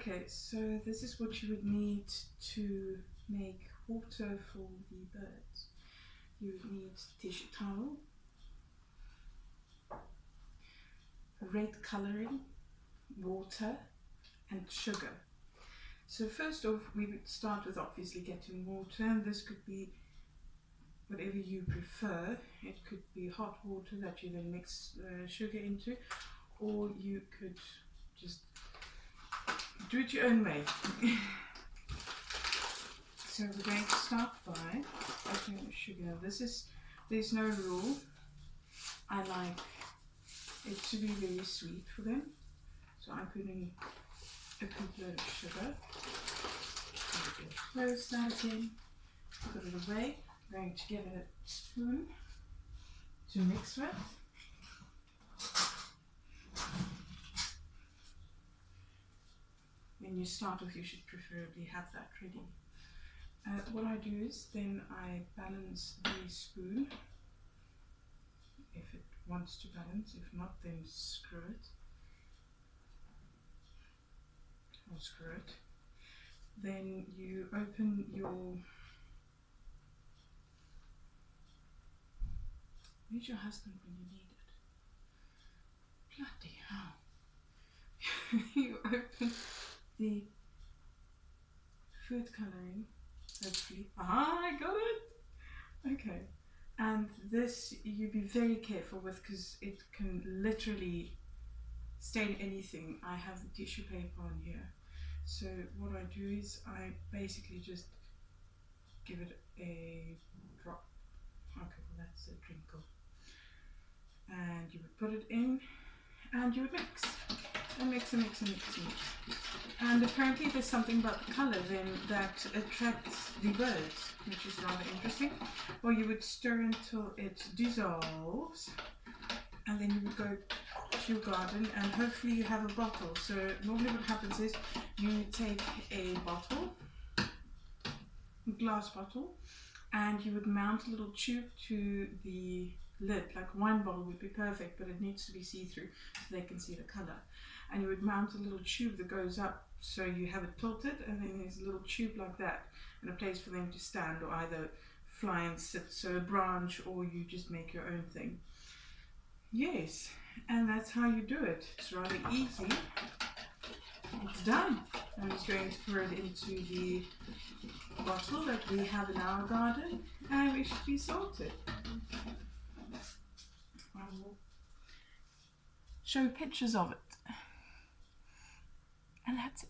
Okay, so this is what you would need to make water for the birds. You would need tissue towel, red colouring, water and sugar. So first off, we would start with obviously getting water, and this could be whatever you prefer. It could be hot water that you then mix sugar into, or you could just do it your own way. So we're going to start by adding the sugar. There's no rule. I like it to be very sweet for them, so I put in a good load of sugar. Close that again, put it away. I'm going to get a spoon to mix with. When you start off, you should preferably have that ready. What I do is then I balance the spoon, if it wants to balance. If not, then screw it. Or screw it. Then you open your... Where's your husband when you need it? Bloody hell. You open the food colouring, hopefully. Ah, I got it! Okay. And this you be very careful with, because it can literally stain anything. I have the tissue paper on here. So what I do is I basically just give it a drop. Okay, well that's a drinkle. And you would put it in and you would mix. And mix and mix and mix and mix. And apparently there's something about the colour then that attracts the birds, which is rather interesting. Or you would stir until it dissolves, and then you would go to your garden, and hopefully you have a bottle. So normally what happens is you take a bottle, a glass bottle, and you would mount a little tube to the lid. Like a wine bottle would be perfect, but it needs to be see-through so they can see the colour. And you would mount a little tube that goes up, so you have it tilted, and then there's a little tube like that, and a place for them to stand or either fly and sit, so a branch, or you just make your own thing. Yes, and that's how you do it. It's rather easy. It's done. I'm just going to pour it into the bottle that we have in our garden, and we should be sorted. I will show pictures of it. And that's it.